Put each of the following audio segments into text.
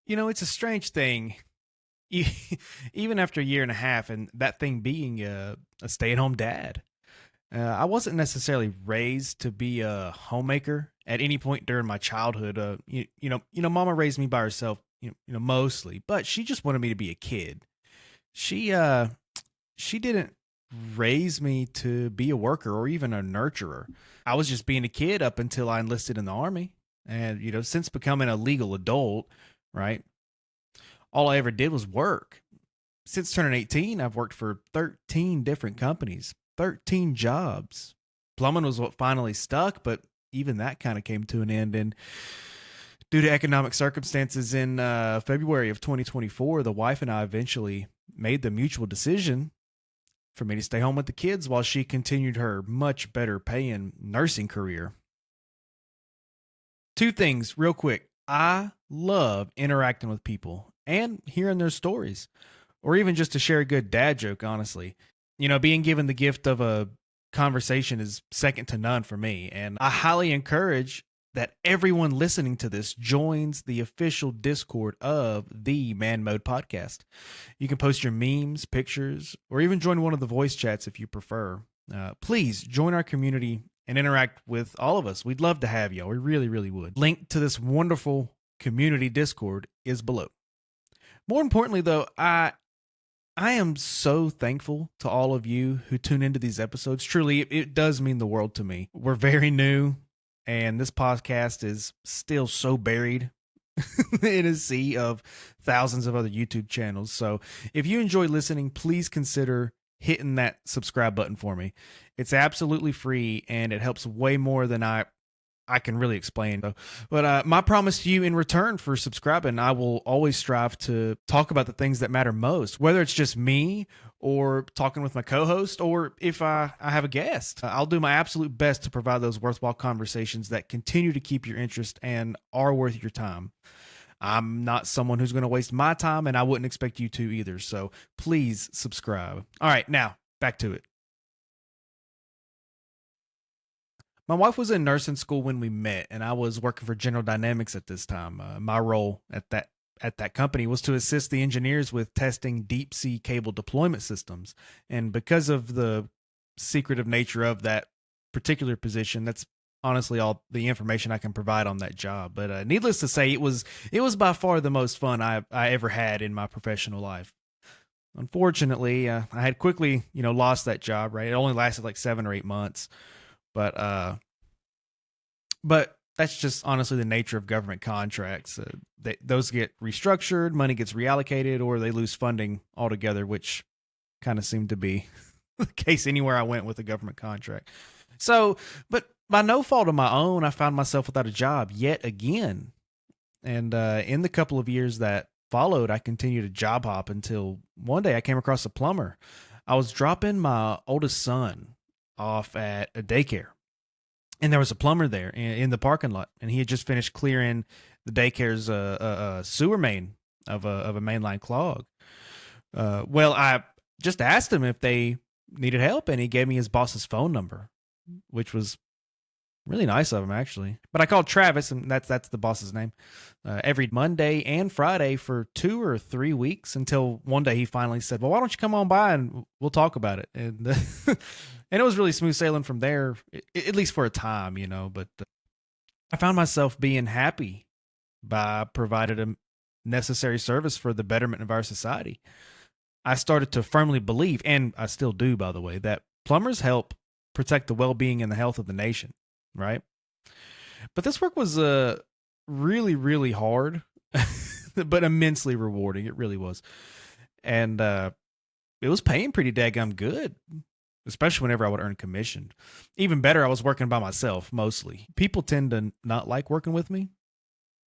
It's a strange thing. E- Even after a year and a half, and that thing being a stay-at-home dad, I wasn't necessarily raised to be a homemaker at any point during my childhood. Mama raised me by herself, mostly, but she just wanted me to be a kid. She didn't raise me to be a worker or even a nurturer. I was just being a kid up until I enlisted in the army, and since becoming a legal adult, right? All I ever did was work. Since turning 18, I've worked for 13 different companies, 13 jobs. Plumbing was what finally stuck, but even that kind of came to an end. And due to economic circumstances in February of 2024, the wife and I eventually made the mutual decision for me to stay home with the kids while she continued her much better paying nursing career. Two things, real quick. I love interacting with people and hearing their stories, or even just to share a good dad joke, honestly. Being given the gift of a conversation is second to none for me. And I highly encourage that everyone listening to this joins the official Discord of the Man Mode podcast. You can post your memes, pictures, or even join one of the voice chats if you prefer. Please join our community and interact with all of us. We'd love to have you. We really, really would. Link to this wonderful community Discord is below. More importantly, though, I am so thankful to all of you who tune into these episodes. Truly, it does mean the world to me. We're very new, and this podcast is still so buried in a sea of thousands of other YouTube channels. So if you enjoy listening, please consider hitting that subscribe button for me. It's absolutely free, and it helps way more than I can really explain. But my promise to you in return for subscribing, I will always strive to talk about the things that matter most, whether it's just me or talking with my co-host, or if I have a guest. I'll do my absolute best to provide those worthwhile conversations that continue to keep your interest and are worth your time. I'm not someone who's going to waste my time, and I wouldn't expect you to either. So please subscribe. All right, now back to it. My wife was in nursing school when we met, and I was working for General Dynamics at this time. My role at that company was to assist the engineers with testing deep sea cable deployment systems. And because of the secretive nature of that particular position, that's honestly all the information I can provide on that job. But needless to say, it was by far the most fun I ever had in my professional life. Unfortunately, I had quickly lost that job. Right, it only lasted like 7 or 8 months, but that's just honestly the nature of government contracts. Those get restructured, money gets reallocated, or they lose funding altogether, which kind of seemed to be the case anywhere I went with a government contract. So, but by no fault of my own, I found myself without a job yet again. And in the couple of years that followed, I continued to job hop until one day I came across a plumber. I was dropping my oldest son off at a daycare, and there was a plumber there in the parking lot, and he had just finished clearing the daycare's sewer main of a mainline clog. Well, I just asked him if they needed help, and he gave me his boss's phone number, which was really nice of him, actually. But I called Travis, and that's the boss's name, every Monday and Friday for 2 or 3 weeks until one day he finally said, "Well, why don't you come on by and we'll talk about it?" And and it was really smooth sailing from there, at least for a time, But I found myself being happy by providing a necessary service for the betterment of our society. I started to firmly believe, and I still do, by the way, that plumbers help protect the well-being and the health of the nation, right? But this work was really, really hard, but immensely rewarding. It really was, and it was paying pretty daggum good, especially whenever I would earn commission. Even better, I was working by myself mostly. People tend to not like working with me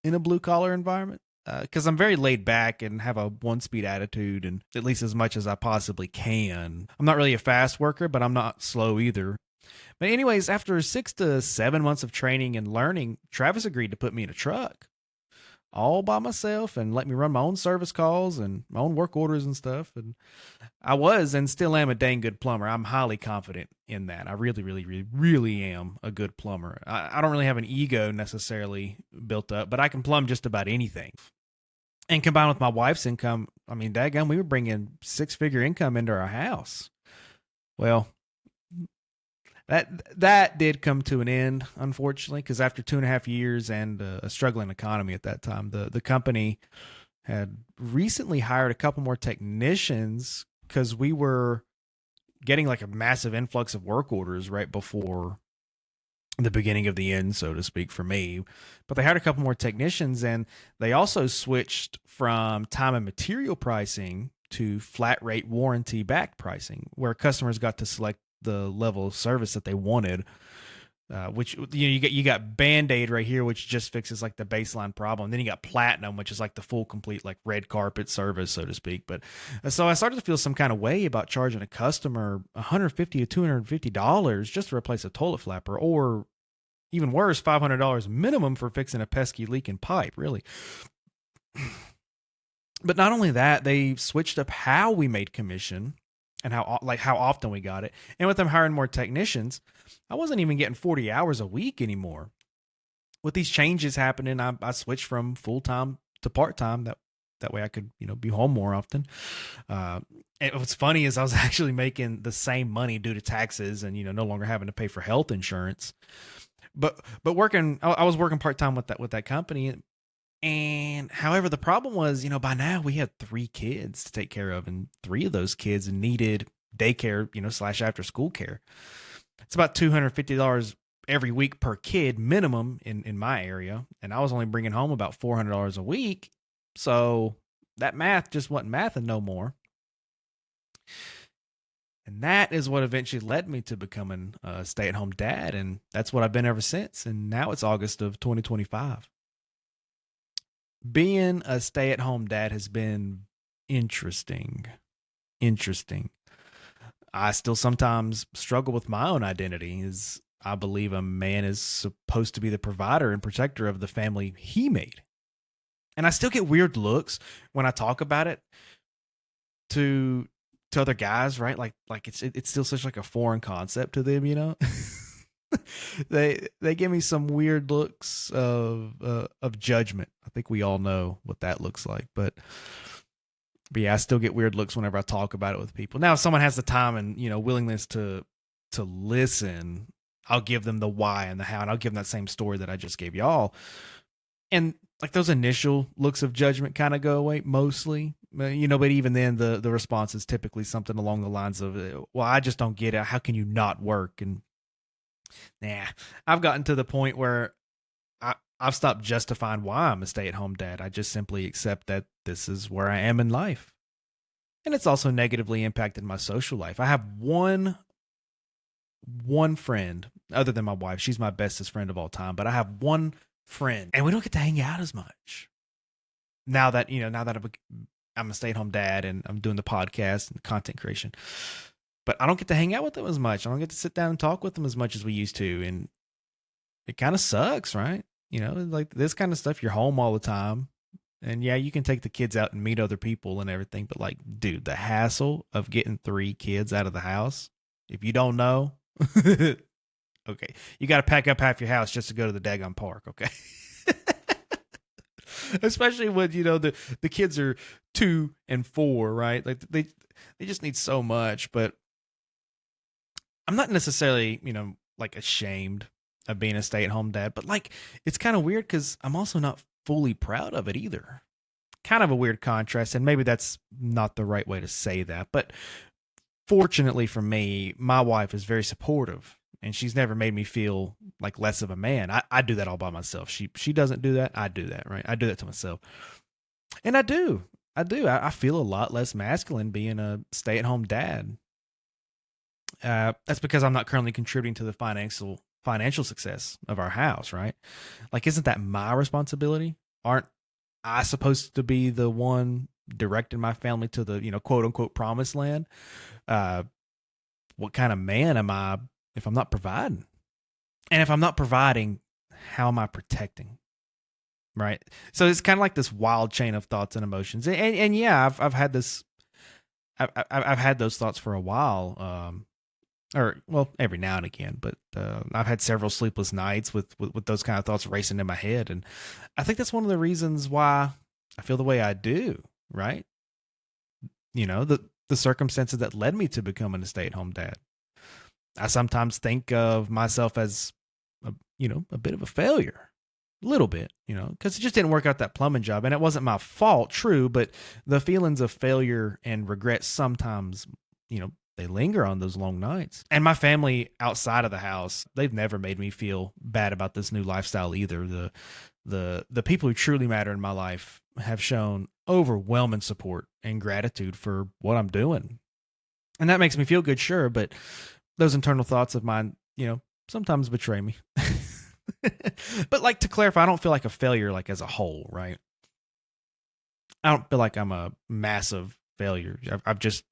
in a blue collar environment because I'm very laid back and have a one speed attitude, and at least as much as I possibly can. I'm not really a fast worker, but I'm not slow either. But anyways, after 6 to 7 months of training and learning, Travis agreed to put me in a truck all by myself and let me run my own service calls and my own work orders and stuff. And I was and still am a dang good plumber. I'm highly confident in that. I really, really, really, really am a good plumber. I don't really have an ego necessarily built up, but I can plumb just about anything. And combined with my wife's income, I mean, dadgum, we were bringing 6-figure income into our house. Well, that did come to an end, unfortunately, because after 2.5 years and a struggling economy at that time, the company had recently hired a couple more technicians because we were getting like a massive influx of work orders right before the beginning of the end, so to speak, for me. But they hired a couple more technicians, and they also switched from time and material pricing to flat rate warranty backed pricing, where customers got to select the level of service that they wanted. Which you got Band-Aid right here, which just fixes like the baseline problem. Then you got Platinum, which is like the full complete like red carpet service, so to speak. But so I started to feel some kind of way about charging a customer $150 to $250 just to replace a toilet flapper, or even worse, $500 minimum for fixing a pesky leaking pipe. Really. But not only that, they switched up how we made commission and how often we got it. And with them hiring more technicians, I wasn't even getting 40 hours a week anymore. With these changes happening, I switched from full time to part time. That way I could be home more often. And what's funny is I was actually making the same money due to taxes and no longer having to pay for health insurance. But I was working part time with that company. And however, the problem was, by now we had 3 kids to take care of, and 3 of those kids needed daycare, / after school care. It's about $250 every week per kid minimum in my area. And I was only bringing home about $400 a week. So that math just wasn't mathing no more. And that is what eventually led me to becoming a stay-at-home dad. And that's what I've been ever since. And now it's August of 2025. Being a stay-at-home dad has been interesting. I still sometimes struggle with my own identity, as I believe a man is supposed to be the provider and protector of the family he made. And I still get weird looks when I talk about it to other guys, right? Like it's still such like a foreign concept to them. They give me some weird looks of judgment. I think we all know what that looks like, but yeah, I still get weird looks whenever I talk about it with people. Now, if someone has the time and willingness to listen, I'll give them the why and the how, and I'll give them that same story that I just gave y'all. And like those initial looks of judgment kind of go away mostly, but even then the response is typically something along the lines of, well, I just don't get it. How can you not work? And I've gotten to the point where I've stopped justifying why I'm a stay-at-home dad. I just simply accept that this is where I am in life. And it's also negatively impacted my social life. I have one friend other than my wife. She's my bestest friend of all time, but I have one friend and we don't get to hang out as much. Now that I'm a stay-at-home dad and I'm doing the podcast and content creation. But I don't get to hang out with them as much. I don't get to sit down and talk with them as much as we used to. And it kind of sucks, right? Like this kind of stuff, you're home all the time. And yeah, you can take the kids out and meet other people and everything. But like, dude, the hassle of getting 3 kids out of the house, if you don't know, okay, you got to pack up half your house just to go to the daggone park, okay? Especially when, the kids are 2 and 4, right? Like they just need so much. But I'm not necessarily, like ashamed of being a stay-at-home dad, but like it's kind of weird because I'm also not fully proud of it either. Kind of a weird contrast, and maybe that's not the right way to say that. But fortunately for me, my wife is very supportive, and she's never made me feel like less of a man. I do that all by myself. She doesn't do that. I do that, right? I do that to myself, and I do. I feel a lot less masculine being a stay-at-home dad. That's because I'm not currently contributing to the financial success of our house, right? Like, isn't that my responsibility? Aren't I supposed to be the one directing my family to the, quote unquote promised land? What kind of man am I if I'm not providing? And if I'm not providing, how am I protecting? Right. So it's kind of like this wild chain of thoughts and emotions. And yeah, I've had this, I've had those thoughts for a while. Or well, every now and again, but I've had several sleepless nights with those kind of thoughts racing in my head. And I think that's one of the reasons why I feel the way I do, right? The circumstances that led me to becoming a stay-at-home dad. I sometimes think of myself as a bit of a failure. A little bit, because it just didn't work out that plumbing job. And it wasn't my fault, true, but the feelings of failure and regret sometimes, they linger on those long nights. And my family outside of the house, they've never made me feel bad about this new lifestyle either. The people who truly matter in my life have shown overwhelming support and gratitude for what I'm doing. And that makes me feel good, sure, but those internal thoughts of mine, sometimes betray me. But like, to clarify, I don't feel like a failure like as a whole, right? I don't feel like I'm a massive failure. I've just,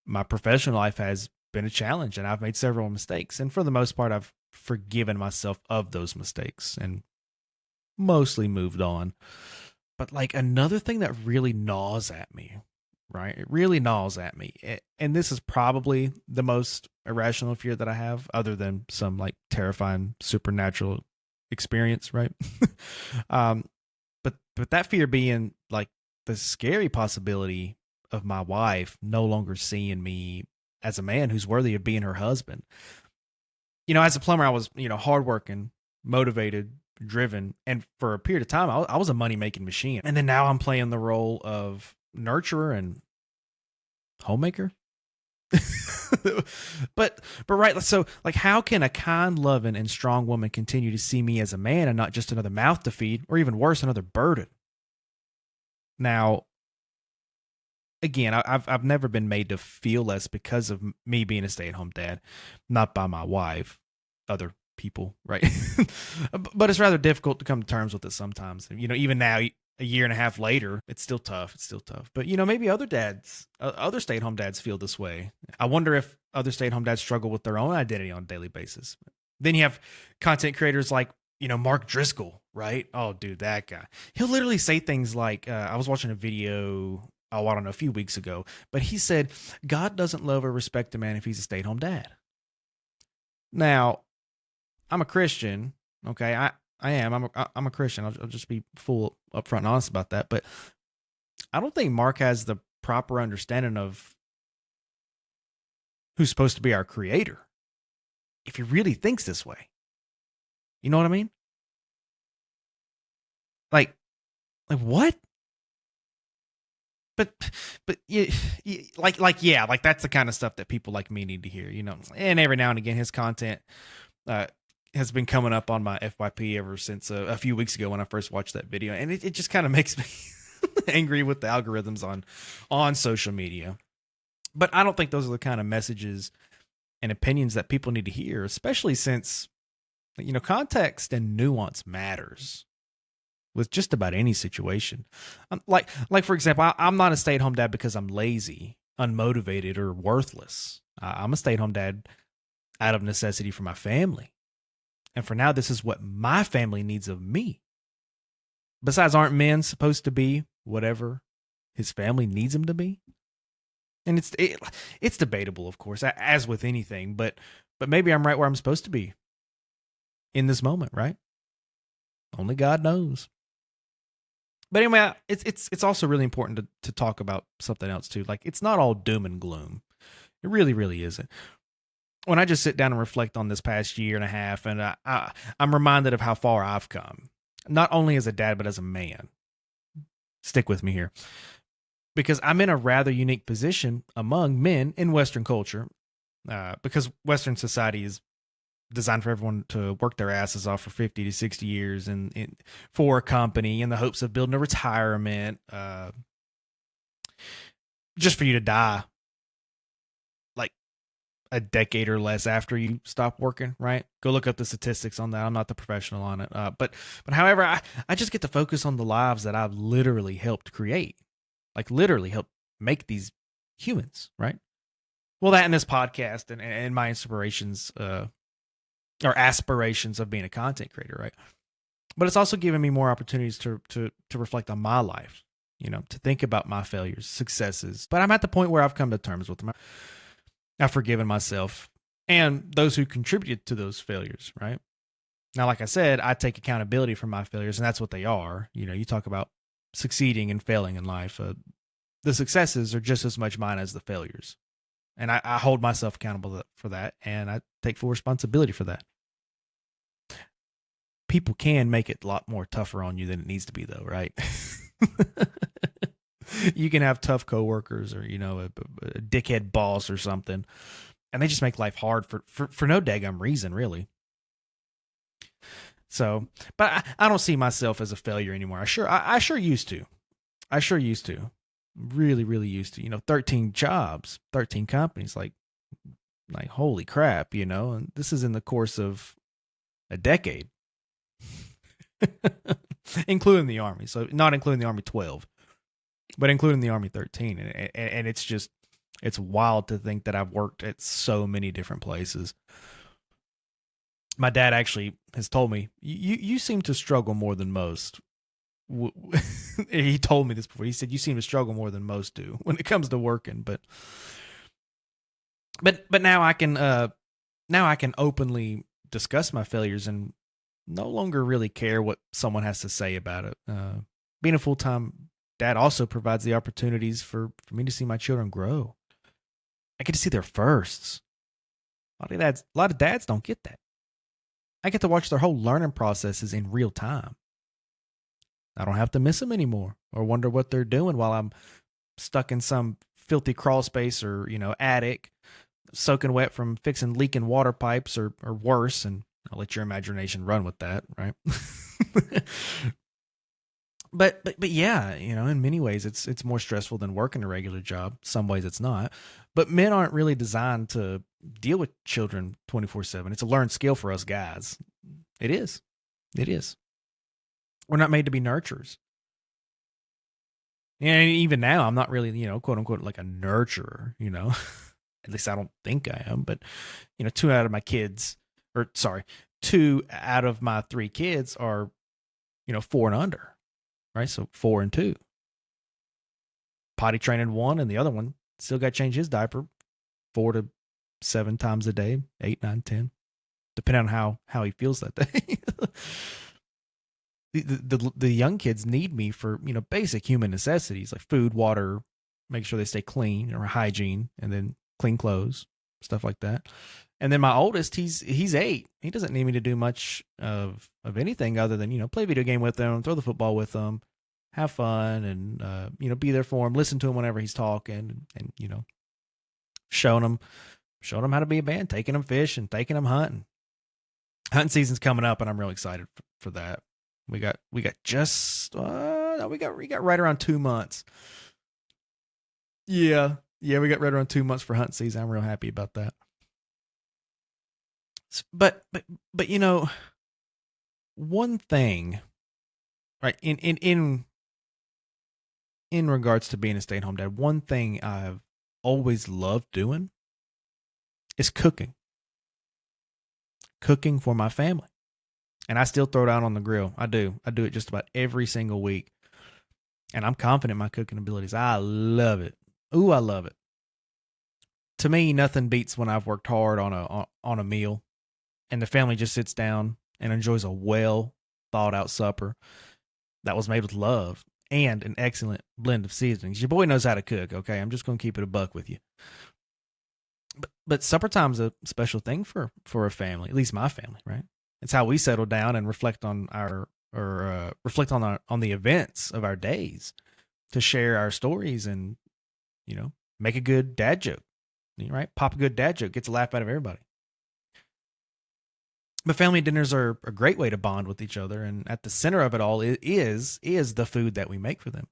my professional life has been a challenge and I've made several mistakes. And for the most part, I've forgiven myself of those mistakes and mostly moved on. But like, another thing that really gnaws at me, right? It really gnaws at me. And this is probably the most irrational fear that I have, other than some like terrifying supernatural experience, right? But that fear being like the scary possibility of my wife no longer seeing me as a man who's worthy of being her husband. As a plumber, I was, hardworking, motivated, driven, and for a period of time, I was a money making machine. And then now I'm playing the role of nurturer and homemaker. but right, so like, how can a kind, loving, and strong woman continue to see me as a man and not just another mouth to feed, or even worse, another burden? Now, again, I've never been made to feel less because of me being a stay-at-home dad, not by my wife, other people, right? But it's rather difficult to come to terms with it sometimes. Even now, a year and a half later, it's still tough. But maybe other dads, other stay-at-home dads feel this way. I wonder if other stay-at-home dads struggle with their own identity on a daily basis. Then you have content creators like, Mark Driscoll, right? Oh, dude, that guy. He'll literally say things like, I was watching a video, I don't know, a few weeks ago, but he said, God doesn't love or respect a man if he's a stay-at-home dad. Now, I'm a Christian, okay? I am. I'm a Christian. I'll just be full upfront and honest about that. But I don't think Mark has the proper understanding of who's supposed to be our creator, if he really thinks this way. You know what I mean? Like what? But yeah, like that's the kind of stuff that people like me need to hear, And every now and again, his content has been coming up on my FYP ever since a few weeks ago when I first watched that video, and it just kind of makes me angry with the algorithms on social media. But I don't think those are the kind of messages and opinions that people need to hear, especially since context and nuance matters with just about any situation. Like for example, I'm not a stay-at-home dad because I'm lazy, unmotivated, or worthless. I'm a stay-at-home dad out of necessity for my family. And for now, this is what my family needs of me. Besides, aren't men supposed to be whatever his family needs them to be? And it's debatable, of course, as with anything, but maybe I'm right where I'm supposed to be in this moment, right? Only God knows. But anyway, it's also really important to talk about something else too. Like, it's not all doom and gloom. It really, really isn't. When I just sit down and reflect on this past year and a half, and I'm reminded of how far I've come, not only as a dad, but as a man. Stick with me here, because I'm in a rather unique position among men in Western culture, because Western society is designed for everyone to work their asses off for 50 to 60 years and for a company in the hopes of building a retirement, just for you to die like a decade or less after you stop working, right? Go look up the statistics on that. I'm not the professional on it. But however, I just get to focus on the lives that I've literally helped create, like literally helped make these humans, right? Well, that in this podcast and my inspirations, or aspirations of being a content creator, right? But it's also given me more opportunities to reflect on my life, to think about my failures, successes. But I'm at the point where I've come to terms with them. I've forgiven myself and those who contributed to those failures, right? Now, like I said, I take accountability for my failures, and that's what they are. You talk about succeeding and failing in life. The successes are just as much mine as the failures. And I hold myself accountable for that, and I take full responsibility for that. People can make it a lot more tougher on you than it needs to be, though, right? You can have tough coworkers, or a dickhead boss or something, and they just make life hard for no daggum reason, really. So, but I don't see myself as a failure anymore. I sure used to. I sure used to. Really, really used to. 13 jobs, 13 companies, like holy crap, and this is in the course of a decade. Including the Army. So not including the Army 12, but including the Army 13. And it's wild to think that I've worked at so many different places. My dad actually has told me, you seem to struggle more than most. He told me this before. He said, you seem to struggle more than most do when it comes to working. But now I can openly discuss my failures and no longer really care what someone has to say about it. Being a full-time dad also provides the opportunities for me to see my children grow. I get to see their firsts. A lot of dads don't get that. I get to watch their whole learning processes in real time. I don't have to miss them anymore or wonder what they're doing while I'm stuck in some filthy crawl space or, attic, soaking wet from fixing leaking water pipes or worse. And I'll let your imagination run with that, right? but yeah, in many ways it's more stressful than working a regular job. Some ways it's not. But men aren't really designed to deal with children 24/7. It's a learned skill for us guys. It is. It is. We're not made to be nurturers. And even now, I'm not really, quote unquote, like a nurturer, At least I don't think I am. But, 2 out of my 3 kids are, 4 and under, right? So 4 and 2. Potty training 1, and the other one still got to change his diaper 4 to 7 times a day, 8, 9, 10, depending on how he feels that day. The young kids need me for, basic human necessities like food, water, make sure they stay clean, or hygiene, and then clean clothes, stuff like that. And then my oldest, he's 8. He doesn't need me to do much of anything other than, play video game with them, throw the football with them, have fun, and, be there for him, listen to him whenever he's talking, and showing him how to be a man, taking him fishing, taking him hunting. Hunting season's coming up, and I'm really excited for that. We got right around 2 months. Yeah, we got right around 2 months for hunting season. I'm real happy about that. But one thing, right? In regards to being a stay-at-home dad, one thing I've always loved doing is cooking for my family. And I still throw it out on the grill. I do it just about every single week. And I'm confident in my cooking abilities. I love it. Ooh, I love it. To me, nothing beats when I've worked hard on a meal and the family just sits down and enjoys a well thought out supper that was made with love and an excellent blend of seasonings. Your boy knows how to cook, okay? I'm just going to keep it a buck with you. But supper time's a special thing for a family, at least my family, right? It's how we settle down and reflect on the events of our days, to share our stories and, make a good dad joke, right? Pop a good dad joke, gets a laugh out of everybody. But family dinners are a great way to bond with each other, and at the center of it all is the food that we make for them.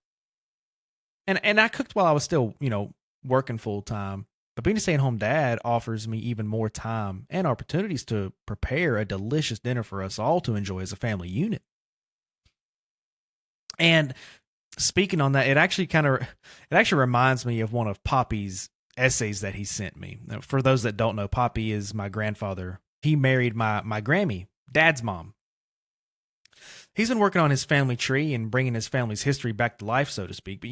And I cooked while I was still, working full time. But being a stay-at-home dad offers me even more time and opportunities to prepare a delicious dinner for us all to enjoy as a family unit. And speaking on that, it actually reminds me of one of Poppy's essays that he sent me. Now, for those that don't know, Poppy is my grandfather. He married my Grammy, Dad's mom. He's been working on his family tree and bringing his family's history back to life, so to speak. But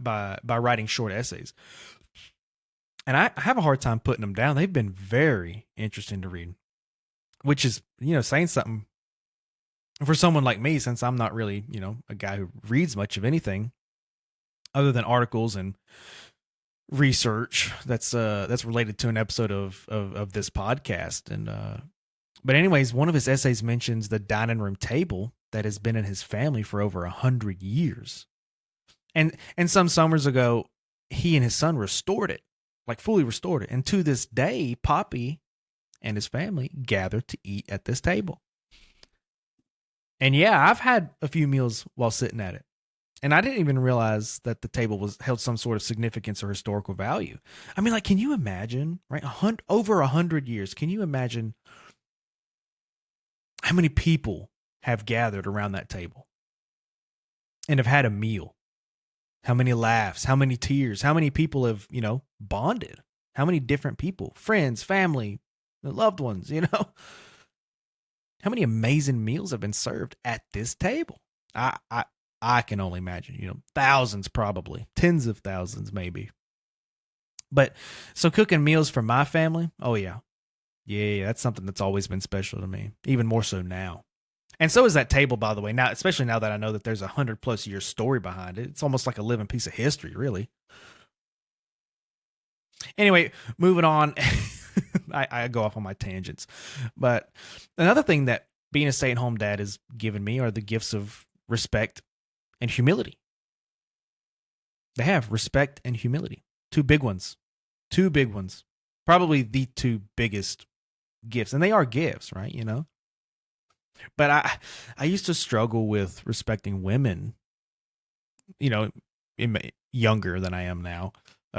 by writing short essays. And I have a hard time putting them down. They've been very interesting to read, which is, saying something For someone like me, since I'm not really, a guy who reads much of anything other than articles and research that's related to an episode of this podcast. And but anyways, one of his essays mentions the dining room table that has been in his family for over 100 years. And some summers ago, he and his son restored it, like fully restored it. And to this day, Poppy and his family gather to eat at this table. And yeah, I've had a few meals while sitting at it. And I didn't even realize that the table was held some sort of significance or historical value. I mean, like, can you imagine, right? Over 100 years, can you imagine how many people have gathered around that table and have had a meal? How many laughs, how many tears, how many people have, bonded? How many different people, friends, family, loved ones, How many amazing meals have been served at this table? I can only imagine, thousands probably, tens of thousands maybe. But so cooking meals for my family, oh yeah. Yeah, that's something that's always been special to me, even more so now. And so is that table, by the way. Now, especially now that I know that there's 100+ year story behind it, it's almost like a living piece of history, really. Anyway, moving on. I go off on my tangents, but another thing that being a stay-at-home dad has given me are the gifts of respect and humility. They have respect and humility. Two big ones. Probably the two biggest gifts, and they are gifts, right? But I used to struggle with respecting women, younger than I am now,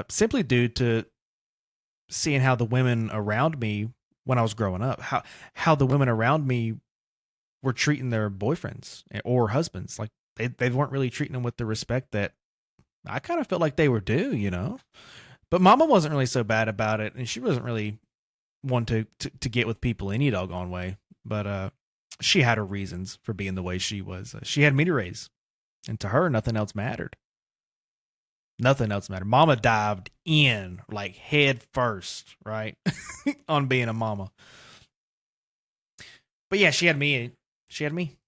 simply due to seeing how the women around me when I was growing up, how the women around me were treating their boyfriends or husbands. Like they weren't really treating them with the respect that I kind of felt like they were due. But Mama wasn't really so bad about it, and she wasn't really one to get with people any doggone way. But she had her reasons for being the way she was. She had me to raise, and to her, nothing else mattered. Nothing else mattered. Mama dived in like head first, right, on being a mama. But yeah, she had me. She had me.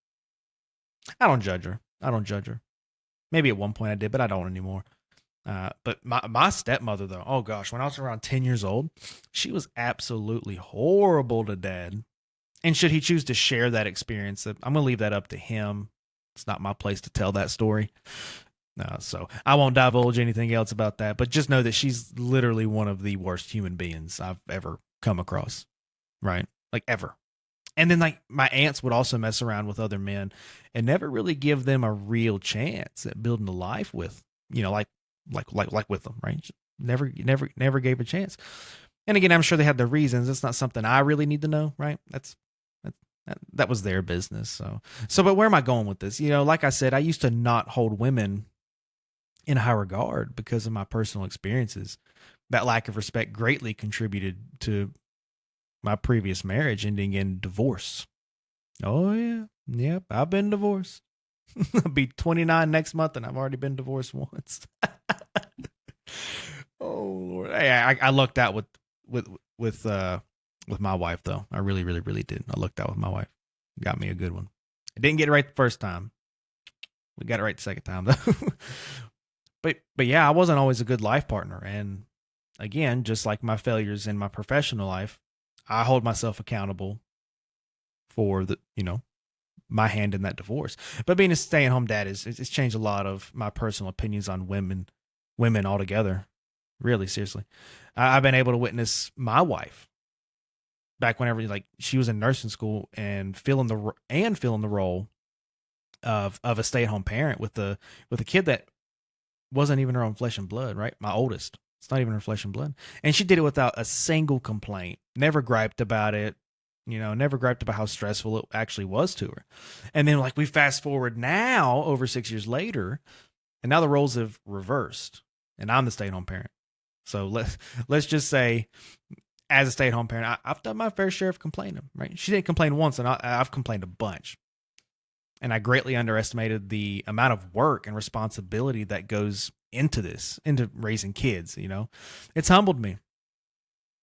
I don't judge her. Maybe at one point I did, but I don't anymore. But my stepmother, though, oh gosh, when I was around 10 years old, she was absolutely horrible to Dad. And should he choose to share that experience, I'm going to leave that up to him. It's not my place to tell that story. So I won't divulge anything else about that, but just know that she's literally one of the worst human beings I've ever come across, right? Like ever. And then like my aunts would also mess around with other men and never really give them a real chance at building a life with, like with them, right? Never gave a chance. And again, I'm sure they had their reasons. It's not something I really need to know, right? That was their business. But where am I going with this? Like I said, I used to not hold women in high regard because of my personal experiences. That lack of respect greatly contributed to my previous marriage ending in divorce. Oh yeah. Yep. I've been divorced. I'll be 29 next month and I've already been divorced once. Oh Lord. Hey, I lucked out with my wife though. I really, really, really did. I lucked out with my wife. Got me a good one. I didn't get it right the first time. We got it right the second time though. But yeah, I wasn't always a good life partner. And again, just like my failures in my professional life, I hold myself accountable for my hand in that divorce. But being a stay-at-home dad it's changed a lot of my personal opinions on women altogether. Really, seriously. I've been able to witness my wife back whenever like she was in nursing school and filling the role of a stay-at-home parent with a kid that wasn't even her own flesh and blood, right? My oldest. It's not even her flesh and blood. And she did it without a single complaint. Never griped about it. Never griped about how stressful it actually was to her. And then like we fast forward now over 6 years later, and now the roles have reversed. And I'm the stay-at-home parent. So let's just say as a stay-at-home parent, I've done my fair share of complaining, right? She didn't complain once, and I've complained a bunch. And I greatly underestimated the amount of work and responsibility that goes into raising kids. It's humbled me.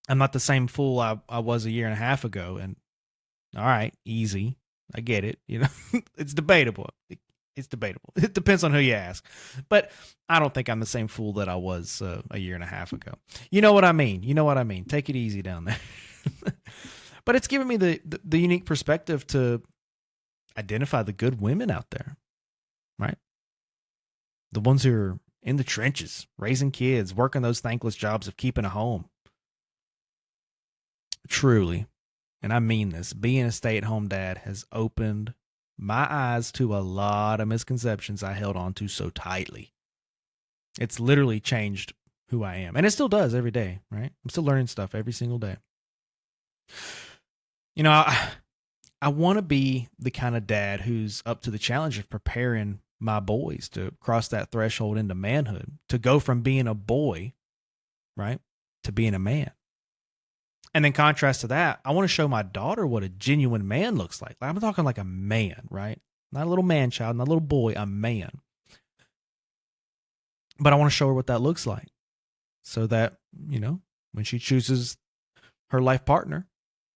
I'm not the same fool I was a year and a half ago. And all right, easy. I get it. It's debatable. It's debatable. It depends on who you ask. But I don't think I'm the same fool that I was a year and a half ago. You know what I mean? You know what I mean? Take it easy down there. But it's given me the unique perspective to identify the good women out there, right? The ones who are in the trenches, raising kids, working those thankless jobs of keeping a home. Truly, and I mean this, being a stay-at-home dad has opened my eyes to a lot of misconceptions I held on to so tightly. It's literally changed who I am. And it still does every day, right? I'm still learning stuff every single day. I want to be the kind of dad who's up to the challenge of preparing my boys to cross that threshold into manhood, to go from being a boy, right, to being a man. And then contrast to that, I want to show my daughter what a genuine man looks like. I'm talking like a man, right? Not a little man child, not a little boy, a man. But I want to show her what that looks like so that, when she chooses her life partner,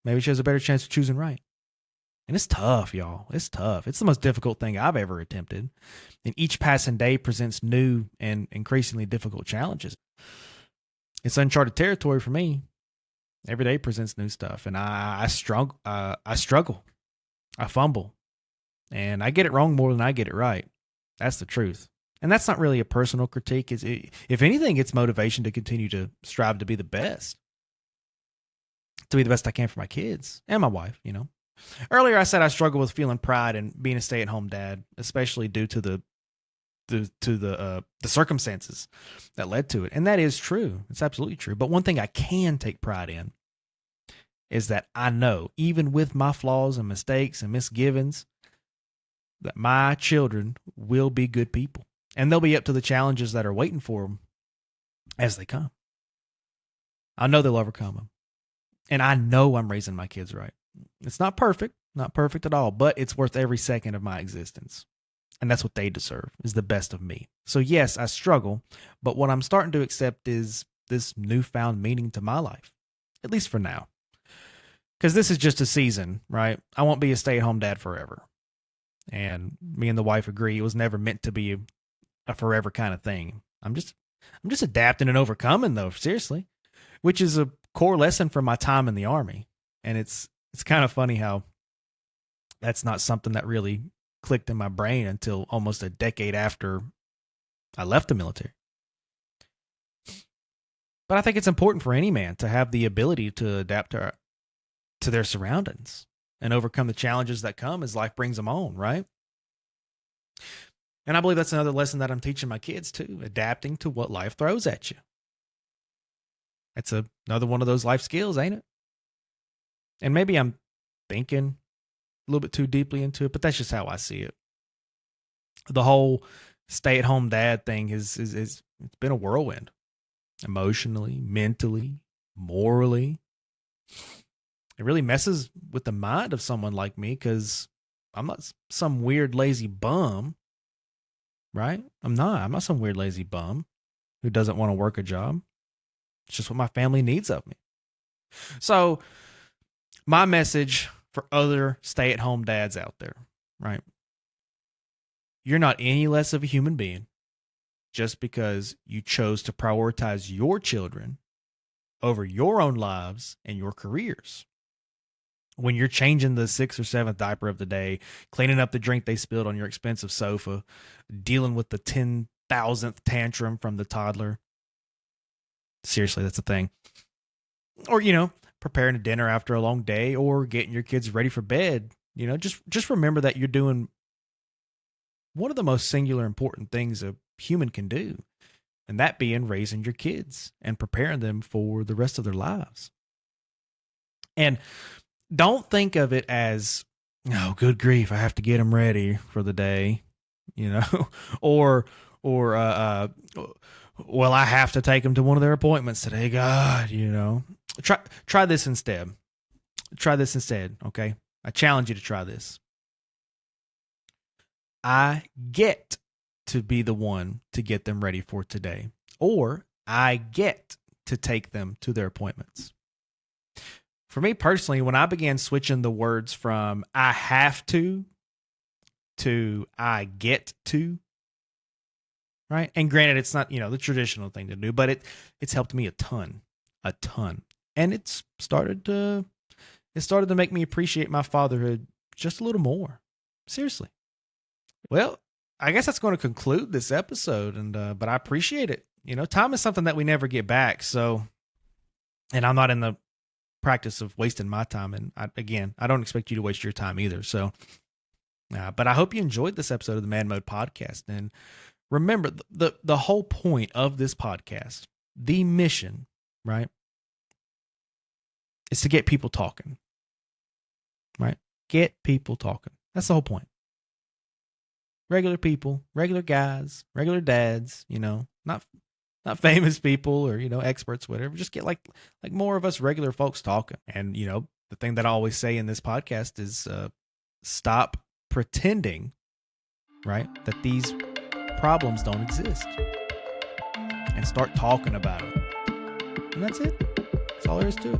maybe she has a better chance of choosing right. And it's tough, y'all. It's tough. It's the most difficult thing I've ever attempted. And each passing day presents new and increasingly difficult challenges. It's uncharted territory for me. Every day presents new stuff, and I struggle. I fumble, and I get it wrong more than I get it right. That's the truth, and that's not really a personal critique. If anything, it's motivation to continue to strive to be the best, I can for my kids and my wife. Earlier I said I struggle with feeling pride in being a stay-at-home dad, especially due to the circumstances that led to it. And that is true. It's absolutely true. But one thing I can take pride in is that I know, even with my flaws and mistakes and misgivings, that my children will be good people. And they'll be up to the challenges that are waiting for them as they come. I know they'll overcome them. And I know I'm raising my kids right. It's not perfect at all, but it's worth every second of my existence. And that's what they deserve, is the best of me. So yes, I struggle, but what I'm starting to accept is this newfound meaning to my life, at least for now. Because this is just a season, right? I won't be a stay-at-home dad forever. And me and the wife agree it was never meant to be a forever kind of thing. I'm just adapting and overcoming, though, seriously, which is a core lesson from my time in the Army. And it's kind of funny how that's not something that really clicked in my brain until almost a decade after I left the military. But I think it's important for any man to have the ability to adapt to their surroundings and overcome the challenges that come as life brings them on, right? And I believe that's another lesson that I'm teaching my kids too, adapting to what life throws at you. It's another one of those life skills, ain't it? And maybe I'm thinking a little bit too deeply into it, but that's just how I see it. The whole stay-at-home dad thing it's been a whirlwind, emotionally, mentally, morally. It really messes with the mind of someone like me because I'm not some weird lazy bum, right? I'm not some weird lazy bum who doesn't want to work a job. It's just what my family needs of me. So my message for other stay-at-home dads out there, right? You're not any less of a human being just because you chose to prioritize your children over your own lives and your careers. When you're changing the 6th or 7th diaper of the day, cleaning up the drink they spilled on your expensive sofa, dealing with the 10,000th tantrum from the toddler. Seriously, that's a thing. Or, preparing a dinner after a long day or getting your kids ready for bed. Just remember that you're doing one of the most singular important things a human can do, and that being raising your kids and preparing them for the rest of their lives. And don't think of it as, oh, good grief, I have to get them ready for the day, or well, I have to take them to one of their appointments today. God, try this instead. Try this instead, okay? I challenge you to try this. I get to be the one to get them ready for today, or I get to take them to their appointments. for me personally, when I began switching the words from I have to I get to, right? And granted, it's not, the traditional thing to do, but it's helped me a ton. And it started to make me appreciate my fatherhood just a little more. Seriously. Well, I guess that's going to conclude this episode, but I appreciate it. Time is something that we never get back. So, and I'm not in the practice of wasting my time. And I don't expect you to waste your time either. So, but I hope you enjoyed this episode of the Man Mode Podcast. And remember, the whole point of this podcast, the mission, right, is to get people talking, right? Get people talking. That's the whole point. Regular people, regular guys, regular dads, not famous people or, experts, whatever. Just get like more of us regular folks talking. And, the thing that I always say in this podcast is stop pretending, right, that these problems don't exist and start talking about them. And that's it. That's all there is to it.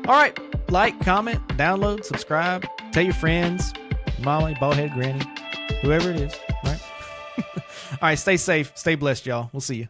All right. Like, comment, download, subscribe, tell your friends, mommy, baldhead granny, whoever it is, right? All right. Stay safe. Stay blessed, y'all. We'll see you.